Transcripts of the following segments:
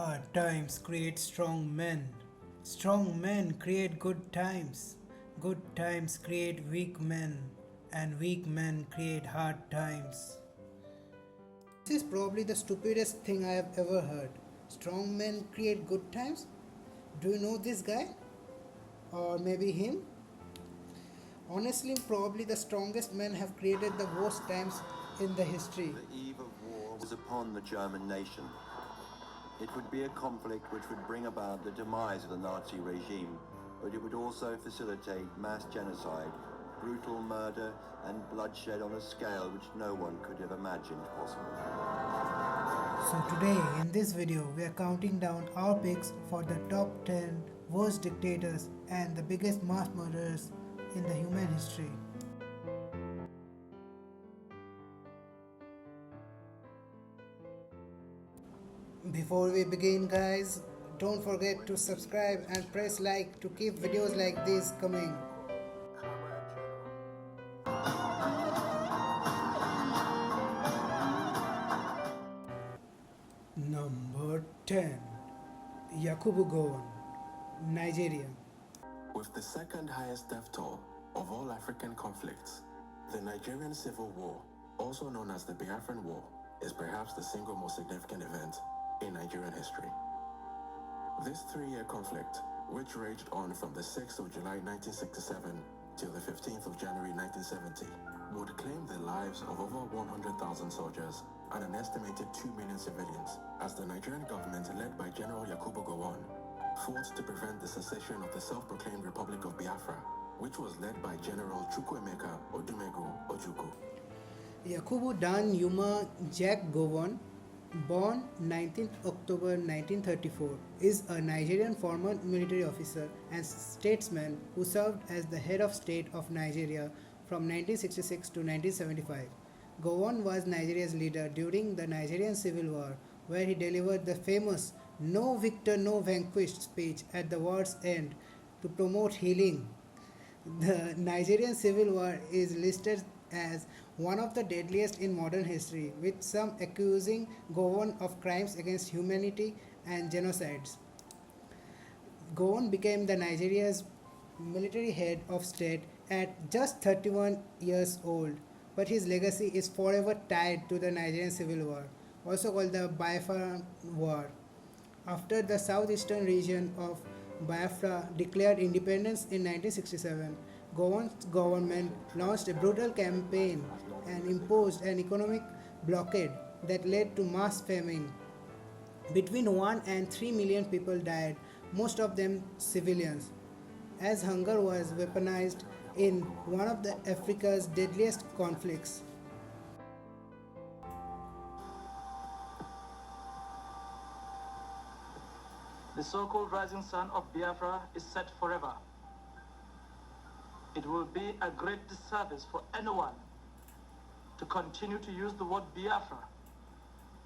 Hard times create strong men. Strong men create good times. Good times create weak men. And weak men create hard times. This is probably the stupidest thing I have ever heard. Strong men create good times? Do you know this guy? Or maybe him? Honestly, probably the strongest men have created the worst times in the history. The eve of war was upon the German nation. It would be a conflict which would bring about the demise of the Nazi regime, but it would also facilitate mass genocide, brutal murder and bloodshed on a scale which no one could have imagined possible. So today in this video we are counting down our picks for the top 10 worst dictators and the biggest mass murderers in the human history. Before we begin guys, don't forget to subscribe and press like to keep videos like this coming. Number 10. Yakubu Gowon, Nigeria. With the second highest death toll of all African conflicts, the Nigerian Civil War, also known as the Biafran War, is perhaps the single most significant event in Nigerian history. This three-year conflict, which raged on from the 6th of July 1967 till the 15th of January 1970, would claim the lives of over 100,000 soldiers and an estimated 2 million civilians, as the Nigerian government, led by General Yakubu Gowon, fought to prevent the secession of the self-proclaimed Republic of Biafra, which was led by General Chukwuemeka Odumegu Ojukwu. Yakubu Dan Yuma Jack Gowon, born 19th October 1934, is a Nigerian former military officer and statesman who served as the head of state of Nigeria from 1966 to 1975. Gowon was Nigeria's leader during the Nigerian Civil War, where he delivered the famous "No victor, no vanquished" speech at the war's end to promote healing. The Nigerian Civil War is listed as one of the deadliest in modern history, with some accusing Gowon of crimes against humanity and genocides. Gowon became the Nigeria's military head of state at just 31 years old, but his legacy is forever tied to the Nigerian Civil War, also called the Biafran War. After the southeastern region of Biafra declared independence in 1967, Gowon's government launched a brutal campaign and imposed an economic blockade that led to mass famine. Between 1 and 3 million people died, most of them civilians, as hunger was weaponized in one of the Africa's deadliest conflicts. The so-called rising sun of Biafra is set forever. It will be a great disservice for anyone to continue to use the word Biafra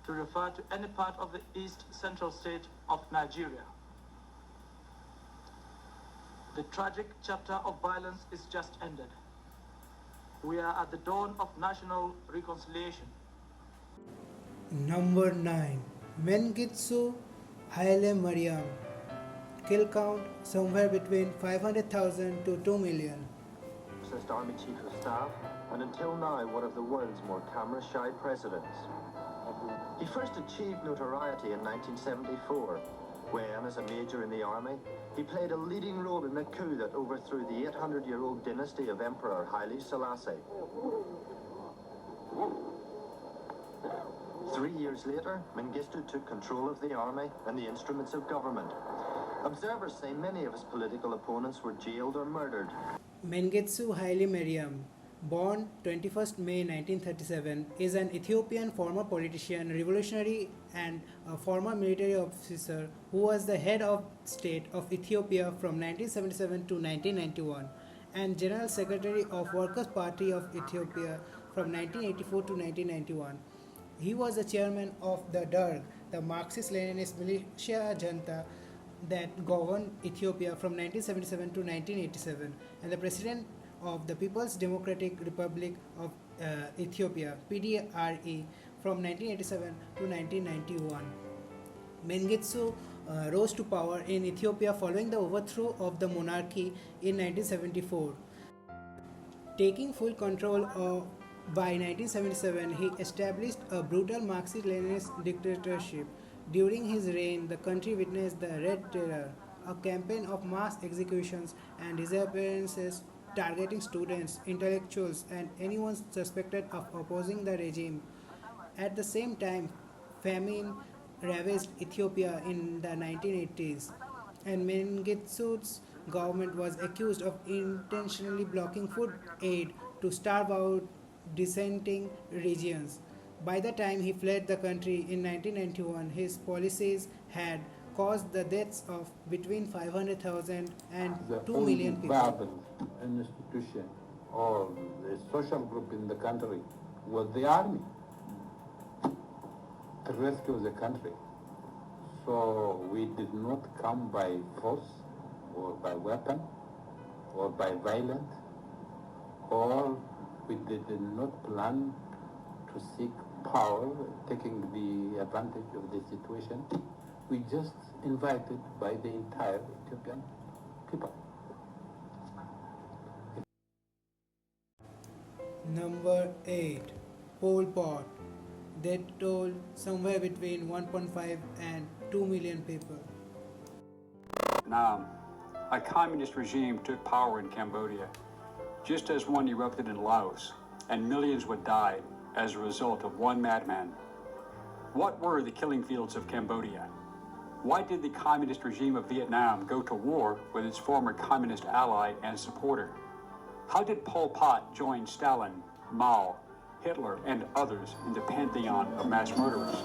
to refer to any part of the East Central state of Nigeria. The tragic chapter of violence is just ended. We are at the dawn of national reconciliation. Number 9. Mengistu Haile Mariam. Kill count somewhere between 500,000 to 2 million. Army Chief of Staff, and until now one of the world's more camera-shy presidents. He first achieved notoriety in 1974, when, as a major in the army, he played a leading role in the coup that overthrew the 800-year-old dynasty of Emperor Haile Selassie. 3 years later, Mengistu took control of the army and the instruments of government. Observers say many of his political opponents were jailed or murdered. Mengistu Haile Mariam, born 21st May 1937, is an Ethiopian former politician, revolutionary and a former military officer who was the head of state of Ethiopia from 1977 to 1991 and General Secretary of Workers' Party of Ethiopia from 1984 to 1991. He was the chairman of the DERG, the Marxist-Leninist militia junta that governed Ethiopia from 1977 to 1987, and the president of the People's Democratic Republic of Ethiopia, PDRE, from 1987 to 1991. Mengistu rose to power in Ethiopia following the overthrow of the monarchy in 1974. Taking full control by 1977, he established a brutal Marxist-Leninist dictatorship. During his reign, the country witnessed the Red Terror, a campaign of mass executions and disappearances targeting students, intellectuals, and anyone suspected of opposing the regime. At the same time, famine ravaged Ethiopia in the 1980s, and Mengistu's government was accused of intentionally blocking food aid to starve out dissenting regions. By the time he fled the country in 1991, his policies had caused the deaths of between 500,000 and The 2 only million people. viable institution or the social group in the country was the army to rescue the country. So we did not come by force or by weapon or by violence, or we did not plan to seek power, taking the advantage of the situation. We just invited by the entire Ethiopian people. Number 8. Pol Pot. They told somewhere between 1.5 and 2 million people. Vietnam, a communist regime took power in Cambodia, just as one erupted in Laos, and millions would die as a result of one madman. What were the killing fields of Cambodia? Why did the communist regime of Vietnam go to war with its former communist ally and supporter? How did Pol Pot join Stalin, Mao, Hitler, and others in the pantheon of mass murderers?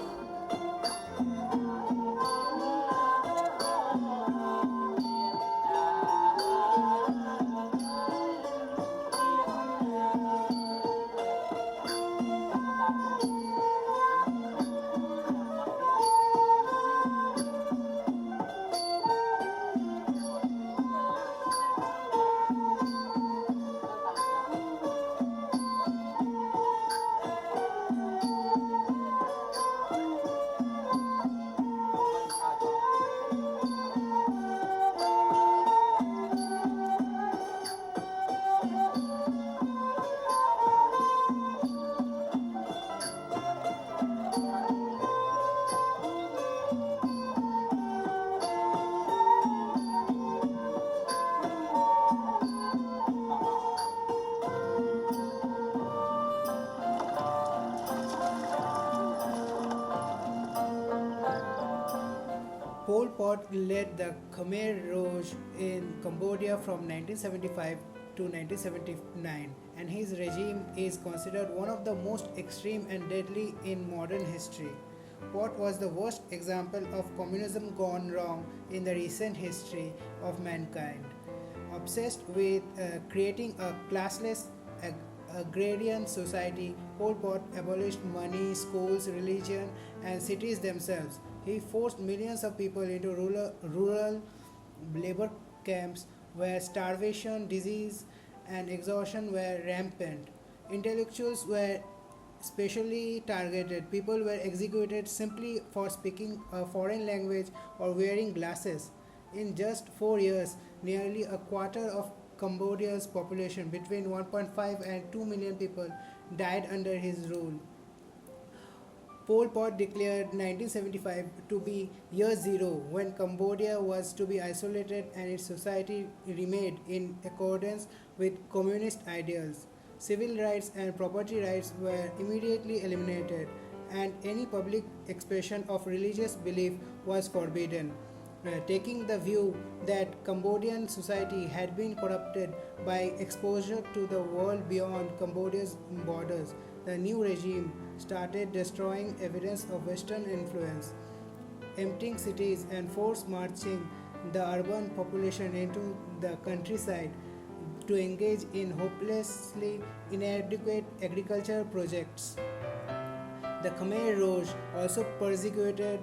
Pol Pot led the Khmer Rouge in Cambodia from 1975 to 1979, and his regime is considered one of the most extreme and deadly in modern history. Pot was the worst example of communism gone wrong in the recent history of mankind. Obsessed with creating a classless agrarian society, Pol Pot abolished money, schools, religion, and cities themselves. He forced millions of people into rural labor camps where starvation, disease, and exhaustion were rampant. Intellectuals were specially targeted. People were executed simply for speaking a foreign language or wearing glasses. In just 4 years, nearly a quarter of Cambodia's population, between 1.5 and 2 million people, died under his rule. Pol Pot declared 1975 to be year zero, when Cambodia was to be isolated and its society remade in accordance with communist ideals. Civil rights and property rights were immediately eliminated, and any public expression of religious belief was forbidden. Taking the view that Cambodian society had been corrupted by exposure to the world beyond Cambodia's borders, the new regime started destroying evidence of Western influence, emptying cities and force marching the urban population into the countryside to engage in hopelessly inadequate agricultural projects. The Khmer Rouge also persecuted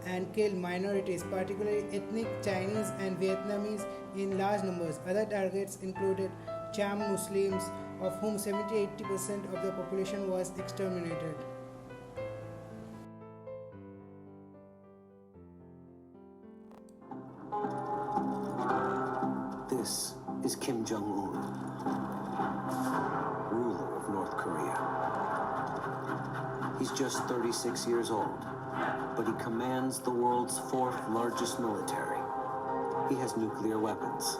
and killed minorities, particularly ethnic Chinese and Vietnamese, in large numbers. Other targets included Cham Muslims, of whom 70-80% of the population was exterminated. This is Kim Jong-un, ruler of North Korea. He's just 36 years old, but he commands the world's fourth largest military. He has nuclear weapons,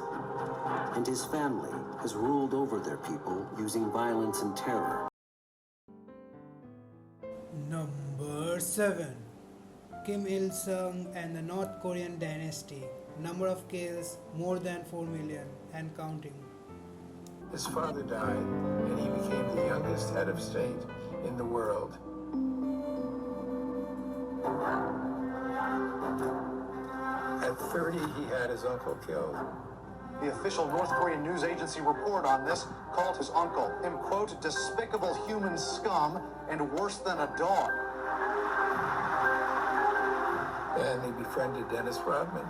and his family has ruled over their people using violence and terror. Number 7. Kim Il-sung and the North Korean dynasty. Number of kills more than 4 million and counting. His father died, and he became the youngest head of state in the world. At 30, he had his uncle killed. The official North Korean news agency report on this called his uncle, him, quote, despicable human scum and worse than a dog. And he befriended Dennis Rodman.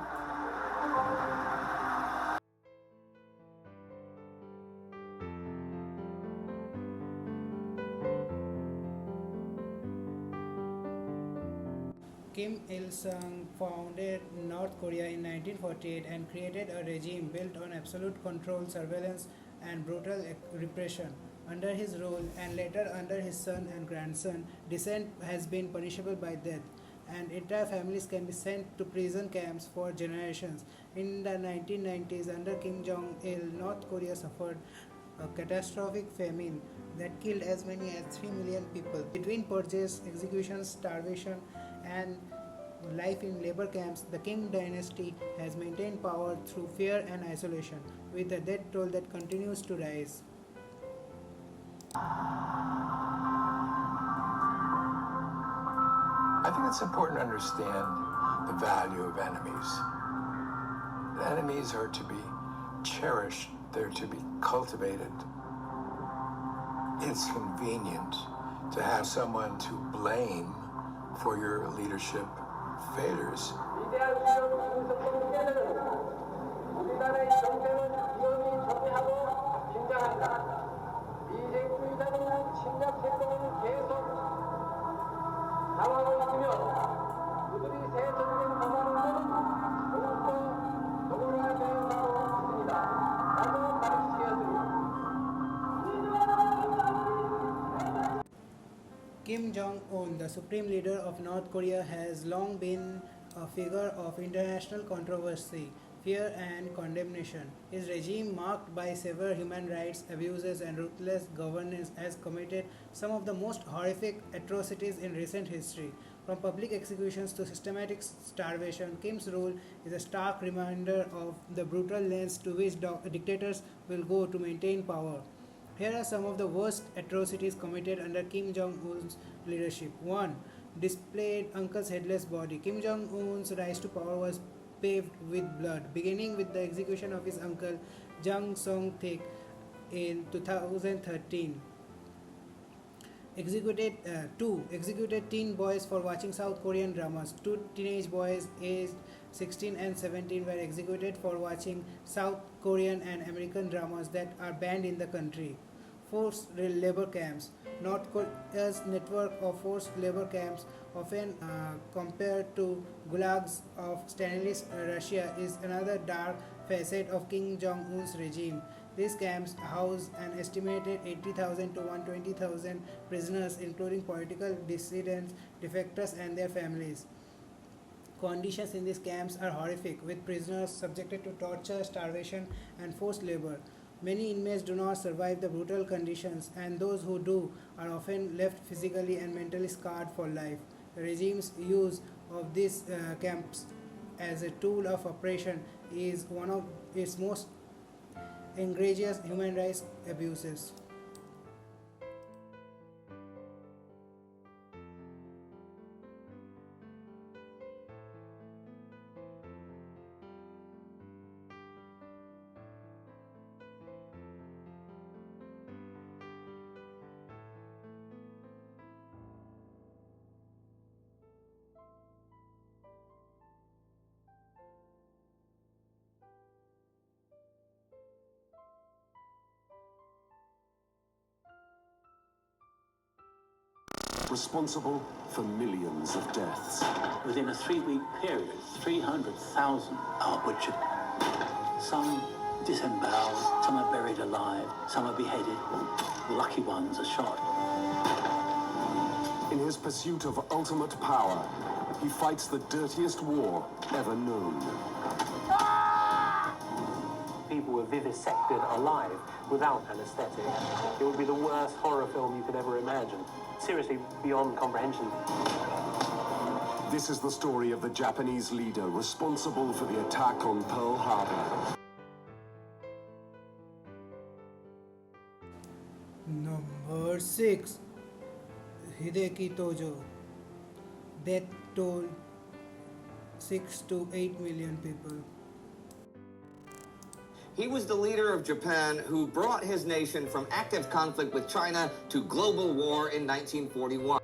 Kim Il-sung founded North Korea in 1948 and created a regime built on absolute control, surveillance, and brutal repression. Under his rule, and later under his son and grandson, dissent has been punishable by death, and entire families can be sent to prison camps for generations. In the 1990s, under Kim Jong-il, North Korea suffered a catastrophic famine that killed as many as 3 million people. Between purges, executions, starvation, and life in labor camps, the Kim dynasty has maintained power through fear and isolation, with a death toll that continues to rise. I think it's important to understand the value of enemies. Enemies are to be cherished, they're to be cultivated. It's convenient to have someone to blame for your leadership failures. Kim Jong-un, the supreme leader of North Korea, has long been a figure of international controversy, fear, and condemnation. His regime, marked by severe human rights abuses and ruthless governance, has committed some of the most horrific atrocities in recent history. From public executions to systematic starvation, Kim's rule is a stark reminder of the brutal lengths to which dictators will go to maintain power. Here are some of the worst atrocities committed under Kim Jong-un's leadership. 1. Displayed uncle's headless body. Kim Jong-un's rise to power was paved with blood, beginning with the execution of his uncle Jang Song-thaek in 2013. Executed teen boys for watching South Korean dramas. 2 teenage boys aged 16 and 17 were executed for watching South Korean and American dramas that are banned in the country. Forced labor camps. North Korea's network of forced labor camps, often compared to gulags of Stalinist Russia, is another dark facet of Kim Jong-un's regime. These camps house an estimated 80,000 to 120,000 prisoners, including political dissidents, defectors, and their families. Conditions in these camps are horrific, with prisoners subjected to torture, starvation, and forced labor. Many inmates do not survive the brutal conditions, and those who do are often left physically and mentally scarred for life. The regime's use of these camps as a tool of oppression is one of its most egregious human rights abuses. Responsible for millions of deaths. Within a 3-week period, 300,000 are butchered. Some disemboweled, some are buried alive, some are beheaded. The lucky ones are shot. In his pursuit of ultimate power, he fights the dirtiest war ever known. People were vivisected alive without anesthetic. It would be the worst horror film you could ever imagine. Seriously, beyond comprehension. This is the story of the Japanese leader responsible for the attack on Pearl Harbor. Number 6. Hideki Tojo. Death toll 6 to 8 million people. He was the leader of Japan who brought his nation from active conflict with China to global war in 1941.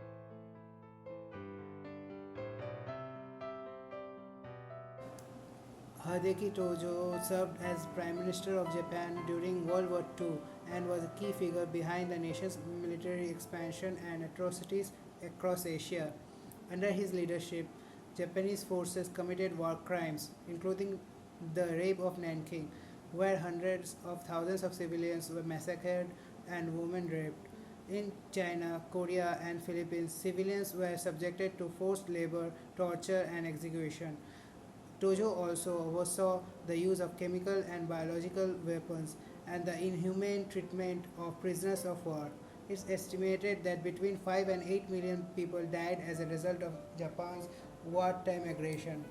Hideki Tojo served as Prime Minister of Japan during World War II and was a key figure behind the nation's military expansion and atrocities across Asia. Under his leadership, Japanese forces committed war crimes, including the rape of Nanking, where hundreds of thousands of civilians were massacred and women raped. In China, Korea, and Philippines, civilians were subjected to forced labor, torture, and execution. Tojo also oversaw the use of chemical and biological weapons and the inhumane treatment of prisoners of war. It's estimated that between 5 and 8 million people died as a result of Japan's wartime aggression.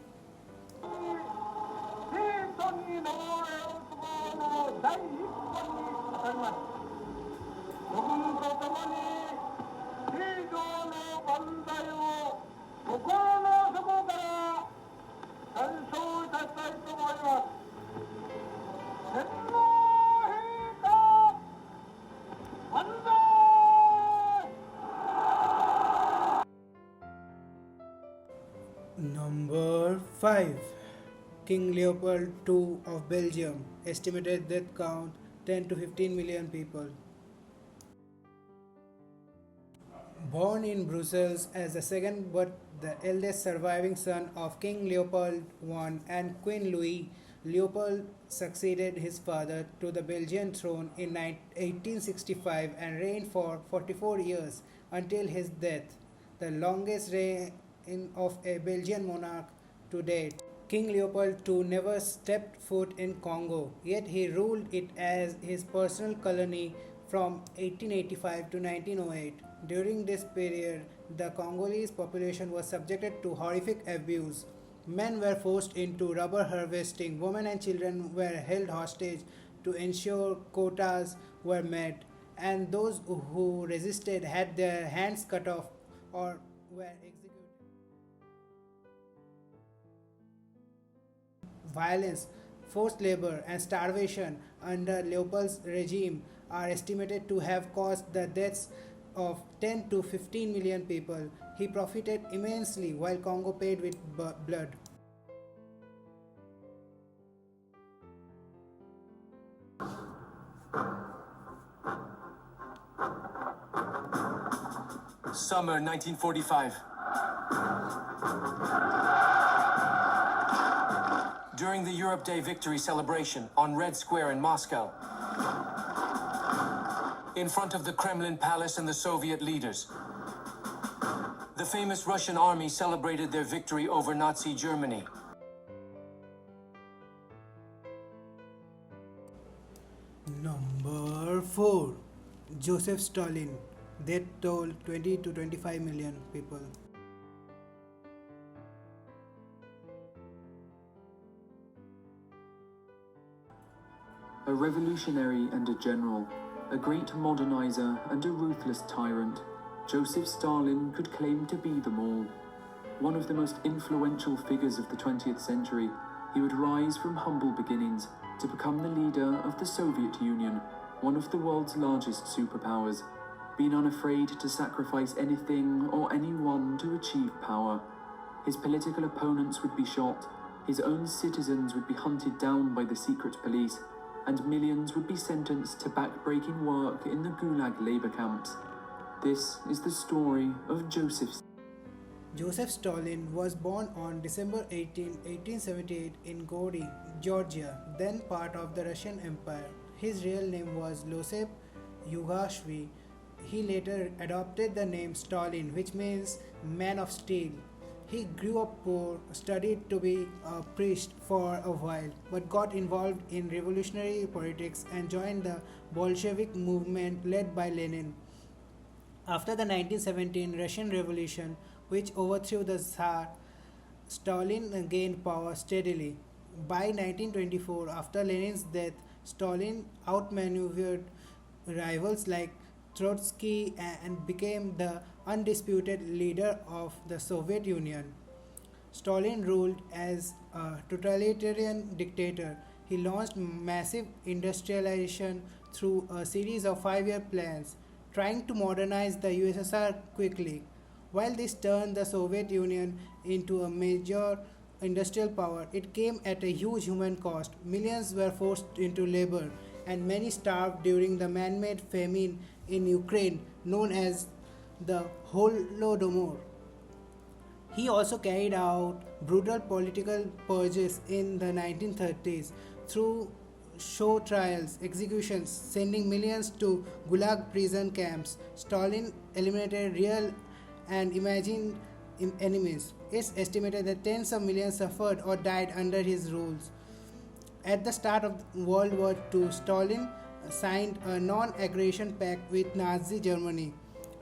Number 5. King Leopold II of Belgium. Estimated death count 10 to 15 million people. Born in Brussels as the second but the eldest surviving son of King Leopold I and Queen Louise, Leopold succeeded his father to the Belgian throne in 1865 and reigned for 44 years until his death, the longest reign of a Belgian monarch to date. King Leopold II never stepped foot in Congo, yet he ruled it as his personal colony from 1885 to 1908. During this period, the Congolese population was subjected to horrific abuse. Men were forced into rubber harvesting, women and children were held hostage to ensure quotas were met, and those who resisted had their hands cut off or were executed. Violence, forced labor, and starvation under Leopold's regime are estimated to have caused the deaths of 10 to 15 million people. He profited immensely while Congo paid with blood. Summer 1945. During the Europe Day victory celebration on Red Square in Moscow, in front of the Kremlin Palace and the Soviet leaders, the famous Russian army celebrated their victory over Nazi Germany. Number 4. Joseph Stalin. Death toll 20 to 25 million people. A revolutionary and a general, a great modernizer and a ruthless tyrant, Joseph Stalin could claim to be them all. One of the most influential figures of the 20th century, he would rise from humble beginnings to become the leader of the Soviet Union, one of the world's largest superpowers, being unafraid to sacrifice anything or anyone to achieve power. His political opponents would be shot, his own citizens would be hunted down by the secret police, and millions would be sentenced to back-breaking work in the Gulag labor camps. This is the story of Joseph. Joseph Stalin was born on December 18, 1878 in Gori, Georgia, then part of the Russian Empire. His real name was Losep Yugashvi. He later adopted the name Stalin, which means man of steel. He grew up poor, studied to be a priest for a while, but got involved in revolutionary politics and joined the Bolshevik movement led by Lenin. After the 1917 Russian Revolution, which overthrew the Tsar, Stalin gained power steadily. By 1924, after Lenin's death, Stalin outmaneuvered rivals like Trotsky and became the undisputed leader of the Soviet Union. Stalin ruled as a totalitarian dictator. He launched massive industrialization through a series of 5 year plans, trying to modernize the USSR quickly. While this turned the Soviet Union into a major industrial power, it came at a huge human cost. Millions were forced into labor, and many starved during the man made famine in Ukraine, known as the Holodomor. He also carried out brutal political purges in the 1930s through show trials, executions, sending millions to Gulag prison camps. Stalin eliminated real and imagined enemies. It's estimated that tens of millions suffered or died under his rules. At the start of World War II, Stalin signed a non-aggression pact with Nazi Germany.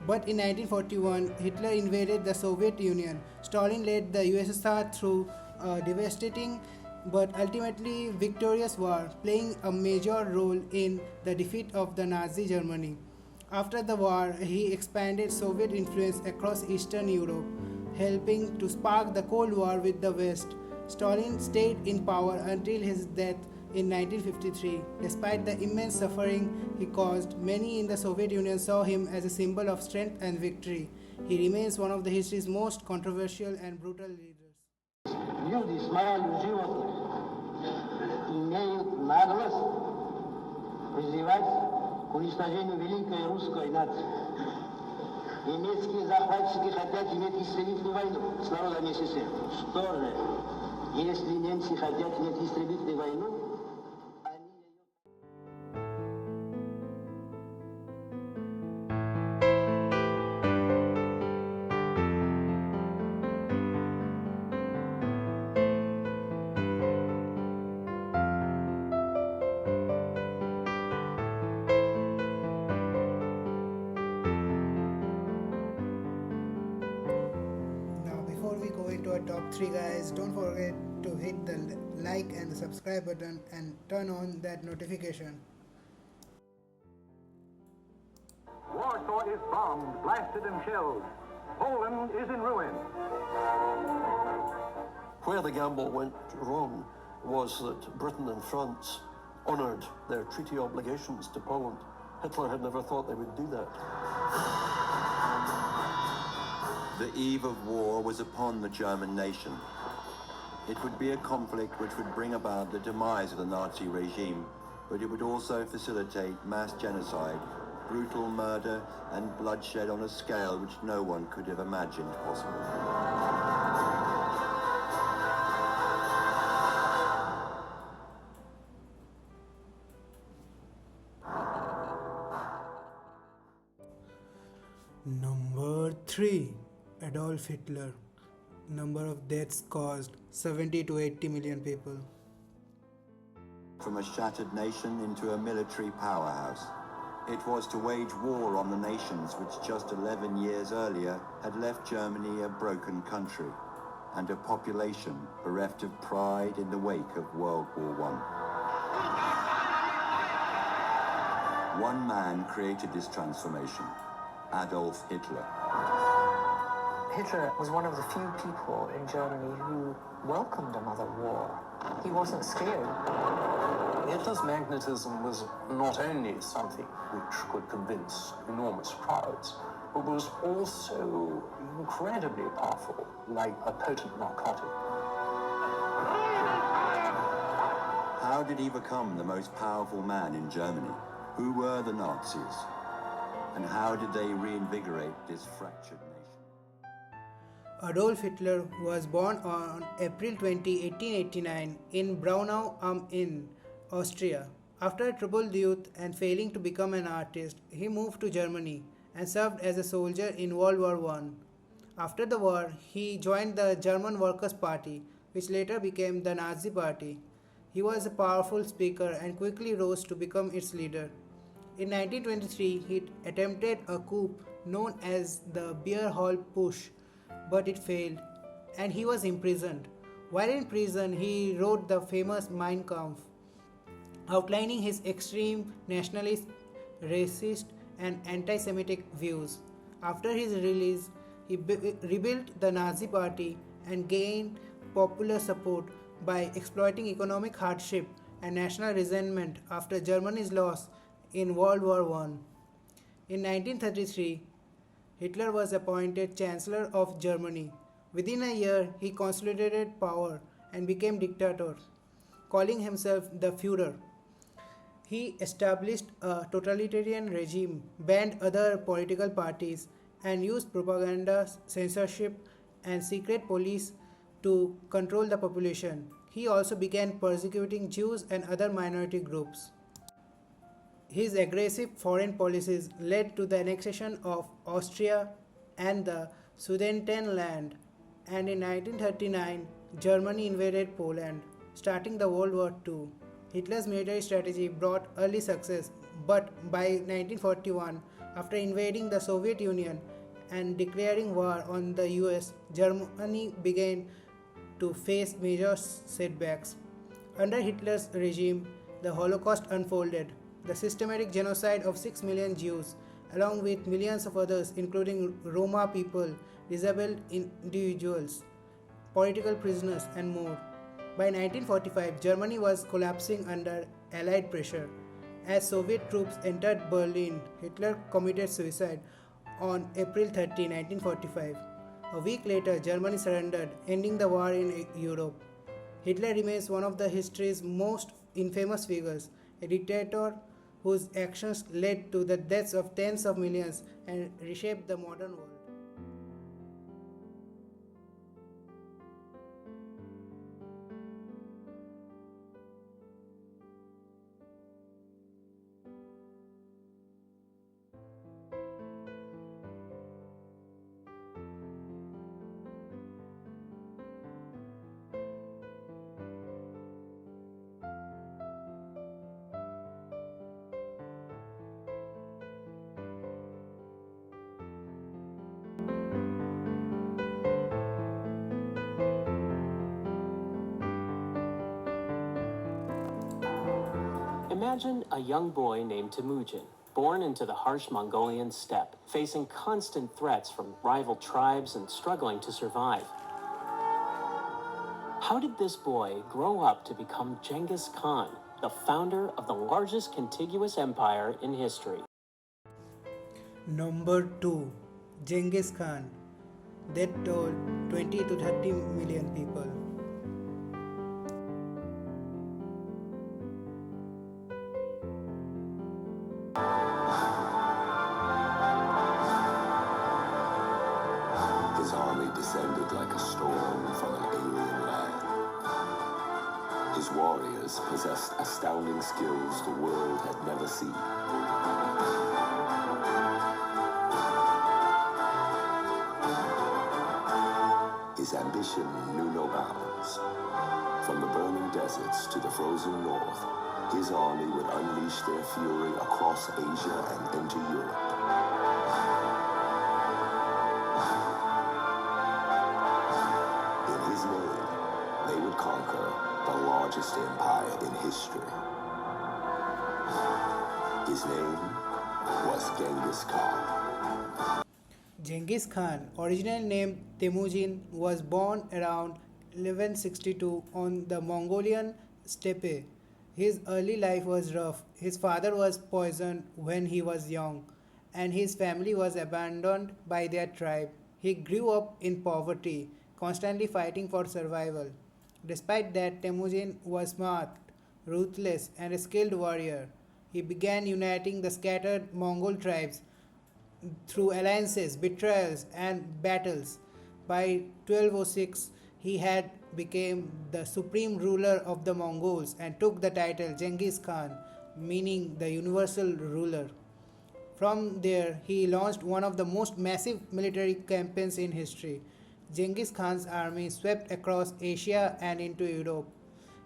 But in 1941, Hitler invaded the Soviet Union. Stalin led the USSR through a devastating but ultimately victorious war, playing a major role in the defeat of the Nazi Germany. After the war, he expanded Soviet influence across Eastern Europe, helping to spark the Cold War with the West. Stalin stayed in power until his death in 1953. Despite the immense suffering he caused, many in the Soviet Union saw him as a symbol of strength and victory. He remains one of the history's most controversial and brutal leaders. Люди с моралью животных имеют наглость призывать к уничтожению великой русской нации. Немецкие захватчики хотят иметь истребительную войну с народами СССР. Что же, если немцы хотят иметь истребительную войну, Top 3 guys, don't forget to hit the like and the subscribe button and turn on that notification. Warsaw is bombed, blasted and shelled. Poland is in ruin. Where the gamble went wrong was that Britain and France honoured their treaty obligations to Poland. Hitler had never thought they would do that. The eve of war was upon the German nation. It would be a conflict which would bring about the demise of the Nazi regime, but it would also facilitate mass genocide, brutal murder and bloodshed on a scale which no one could have imagined possible. Number 3. Adolf Hitler. Number of deaths caused 70 to 80 million people. From a shattered nation into a military powerhouse. It was to wage war on the nations which just 11 years earlier had left Germany a broken country and a population bereft of pride in the wake of World War I. One man created this transformation, Adolf Hitler. Hitler was one of the few people in Germany who welcomed another war. He wasn't scared. Hitler's magnetism was not only something which could convince enormous crowds, but was also incredibly powerful, like a potent narcotic. How did he become the most powerful man in Germany? Who were the Nazis? And how did they reinvigorate this fractured nation? Adolf Hitler was born on April 20, 1889 in Braunau am Inn, Austria. After a troubled youth and failing to become an artist, he moved to Germany and served as a soldier in World War I. After the war, he joined the German Workers' Party, which later became the Nazi Party. He was a powerful speaker and quickly rose to become its leader. In 1923, he attempted a coup known as the Beer Hall Push, but it failed, and he was imprisoned. While in prison, he wrote the famous Mein Kampf, outlining his extreme nationalist, racist, and anti-Semitic views. After his release, he rebuilt the Nazi Party and gained popular support by exploiting economic hardship and national resentment after Germany's loss in World War I. In 1933, Hitler was appointed Chancellor of Germany. Within a year, he consolidated power and became dictator, calling himself the Führer. He established a totalitarian regime, banned other political parties, and used propaganda, censorship, and secret police to control the population. He also began persecuting Jews and other minority groups. His aggressive foreign policies led to the annexation of Austria and the Sudetenland, and in 1939, Germany invaded Poland, starting the World War II. Hitler's military strategy brought early success, but by 1941, after invading the Soviet Union and declaring war on the US, Germany began to face major setbacks. Under Hitler's regime, the Holocaust unfolded. The systematic genocide of 6 million Jews, along with millions of others, including Roma people, disabled individuals, political prisoners, and more. By 1945, Germany was collapsing under Allied pressure. As Soviet troops entered Berlin, Hitler committed suicide on April 30, 1945. A week later, Germany surrendered, ending the war in Europe. Hitler remains one of the history's most infamous figures, a dictator whose actions led to the deaths of tens of millions and reshaped the modern world. Imagine a young boy named Temujin, born into the harsh Mongolian steppe, facing constant threats from rival tribes and struggling to survive. How did this boy grow up to become Genghis Khan, the founder of the largest contiguous empire in history? Number 2. Genghis Khan. That told 20 to 30 million people. His army descended like a storm from an alien land. His warriors possessed astounding skills the world had never seen. His ambition knew no bounds. From the burning deserts to the frozen north, his army would unleash their fury across Asia and into Europe. In his name, they would conquer the largest empire in history. His name was Genghis Khan. Genghis Khan, originally named Temujin, was born around 1162 on the Mongolian steppe. His early life was rough. His father was poisoned when he was young, and his family was abandoned by their tribe. He grew up in poverty, constantly fighting for survival. Despite that, Temujin was smart, ruthless, and a skilled warrior. He began uniting the scattered Mongol tribes through alliances, betrayals, and battles. By 1206, he had become the supreme ruler of the Mongols and took the title Genghis Khan, meaning the universal ruler. From there, he launched one of the most massive military campaigns in history. Genghis Khan's army swept across Asia and into Europe.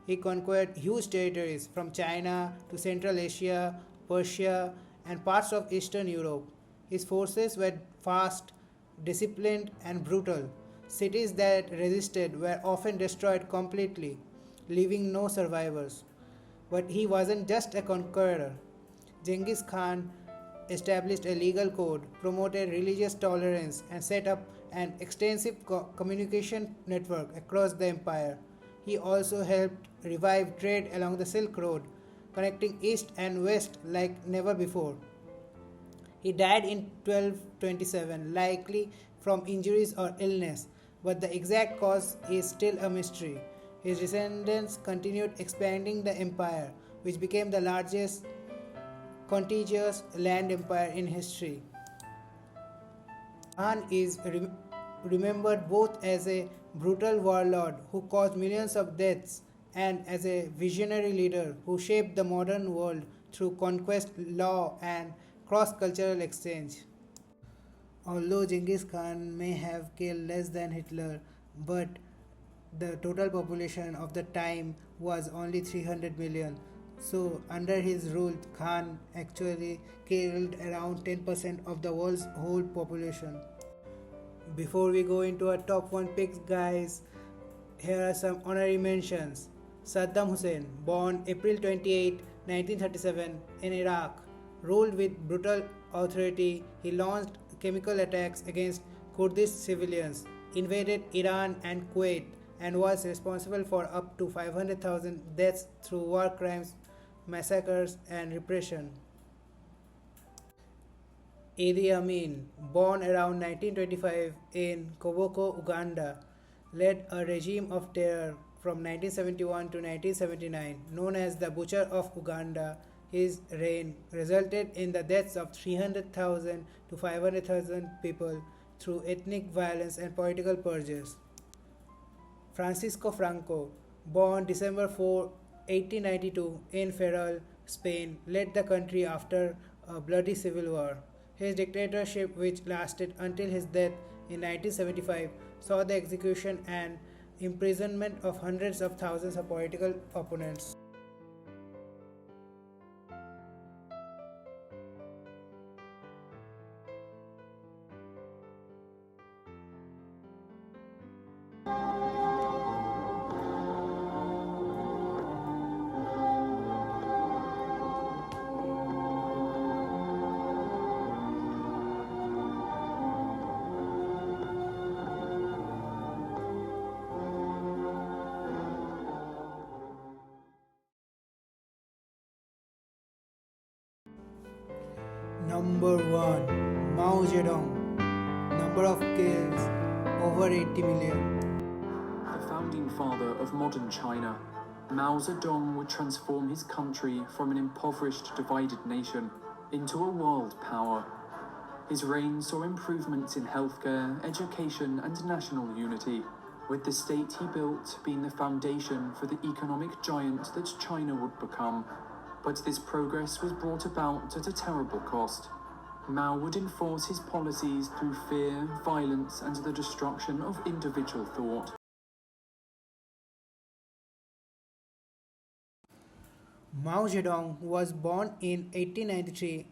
He conquered huge territories from China to Central Asia, Persia, and parts of Eastern Europe. His forces were fast, disciplined, and brutal. Cities that resisted were often destroyed completely, leaving no survivors. But he wasn't just a conqueror. Genghis Khan established a legal code, promoted religious tolerance, and set up an extensive communication network across the empire. He also helped revive trade along the Silk Road, connecting East and West like never before. He died in 1227, likely from injuries or illness, but the exact cause is still a mystery. His descendants continued expanding the empire, which became the largest contiguous land empire in history. Khan is remembered both as a brutal warlord who caused millions of deaths and as a visionary leader who shaped the modern world through conquest, law, and cross-cultural exchange. Although Genghis Khan may have killed less than Hitler, but the total population of the time was only 300 million. So, under his rule, Khan actually killed around 10% of the world's whole population. Before we go into our top 1 picks, guys, here are some honorary mentions. Saddam Hussein, born April 28, 1937 in Iraq, ruled with brutal authority. He launched chemical attacks against Kurdish civilians, invaded Iran and Kuwait, and was responsible for up to 500,000 deaths through war crimes, massacres, and repression. Idi Amin, born around 1925 in Koboko, Uganda, led a regime of terror from 1971 to 1979, known as the Butcher of Uganda. His reign resulted in the deaths of 300,000 to 500,000 people through ethnic violence and political purges. Francisco Franco, born December 4, 1892 in Ferrol, Spain, led the country after a bloody civil war. His dictatorship, which lasted until his death in 1975, saw the execution and imprisonment of hundreds of thousands of political opponents. Number 1. Mao Zedong. Number of kills over 80 million. The founding father of modern China, Mao Zedong would transform his country from an impoverished, divided nation into a world power. His reign saw improvements in healthcare, education, and national unity, with the state he built being the foundation for the economic giant that China would become. But this progress was brought about at a terrible cost. Mao would enforce his policies through fear, violence, and the destruction of individual thought. Mao Zedong was born in 1893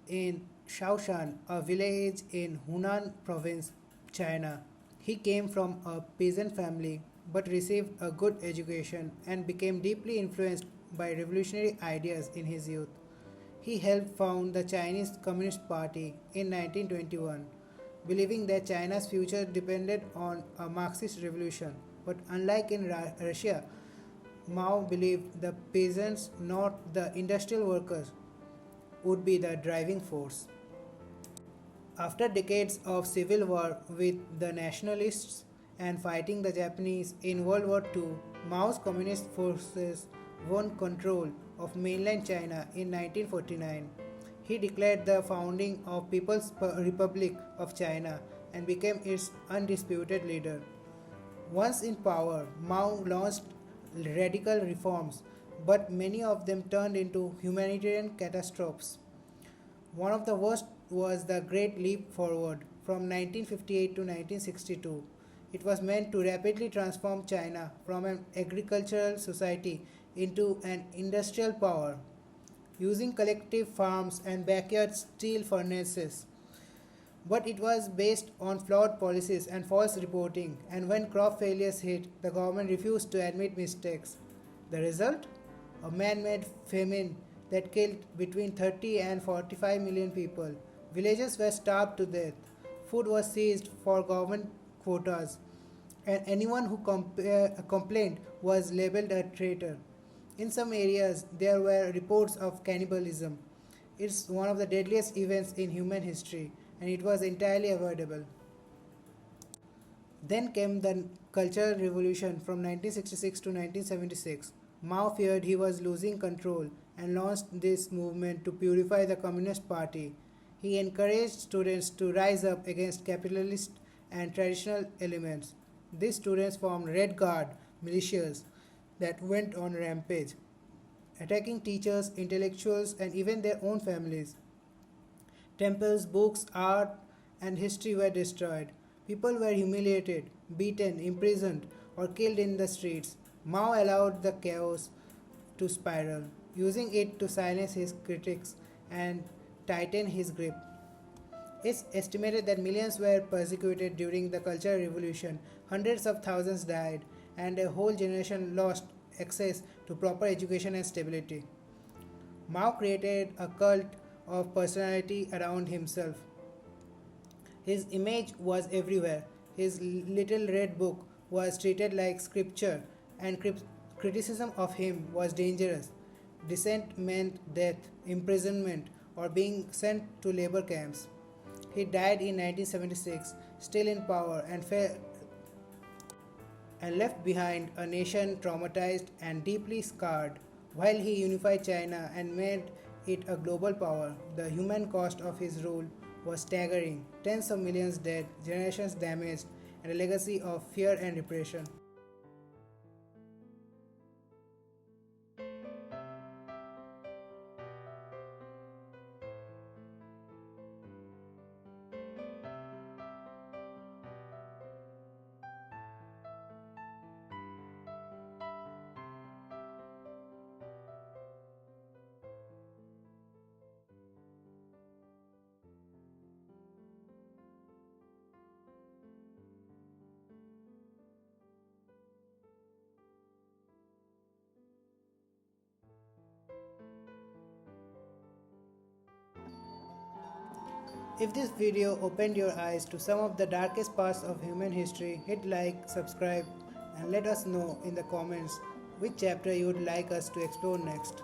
in Shaoshan, a village in Hunan province, China. He came from a peasant family but received a good education and became deeply influenced by revolutionary ideas in his youth. He helped found the Chinese Communist Party in 1921, believing that China's future depended on a Marxist revolution. But unlike in Russia, Mao believed the peasants, not the industrial workers, would be the driving force. After decades of civil war with the nationalists and fighting the Japanese in World War II, Mao's communist forces won control of mainland China in 1949. He declared the founding of People's Republic of China and became its undisputed leader. Once in power, Mao launched radical reforms, but many of them turned into humanitarian catastrophes. One of the worst was the Great Leap Forward from 1958 to 1962. It was meant to rapidly transform China from an agricultural society into an industrial power, using collective farms and backyard steel furnaces. But it was based on flawed policies and false reporting, and when crop failures hit, the government refused to admit mistakes. The result? A man made famine that killed between 30 and 45 million people. Villages were starved to death. Food was seized for government quotas, and anyone who complained was labeled a traitor. In some areas, there were reports of cannibalism. It's one of the deadliest events in human history, and it was entirely avoidable. Then came the Cultural Revolution from 1966 to 1976. Mao feared he was losing control and launched this movement to purify the Communist Party. He encouraged students to rise up against capitalist and traditional elements. These students formed Red Guard militias that went on rampage, attacking teachers, intellectuals, and even their own families. Temples, books, art, and history were destroyed. People were humiliated, beaten, imprisoned, or killed in the streets. Mao allowed the chaos to spiral, using it to silence his critics and tighten his grip. It's estimated that millions were persecuted during the Cultural Revolution, hundreds of thousands died, and a whole generation lost access to proper education and stability. Mao created a cult of personality around himself. His image was everywhere. His little red book was treated like scripture, and criticism of him was dangerous. Dissent meant death, imprisonment, or being sent to labor camps. He died in 1976, still in power, and left behind a nation traumatized and deeply scarred. While he unified China and made it a global power, the human cost of his rule was staggering: tens of millions dead, generations damaged, and a legacy of fear and repression. If this video opened your eyes to some of the darkest parts of human history, hit like, subscribe, and let us know in the comments which chapter you would like us to explore next.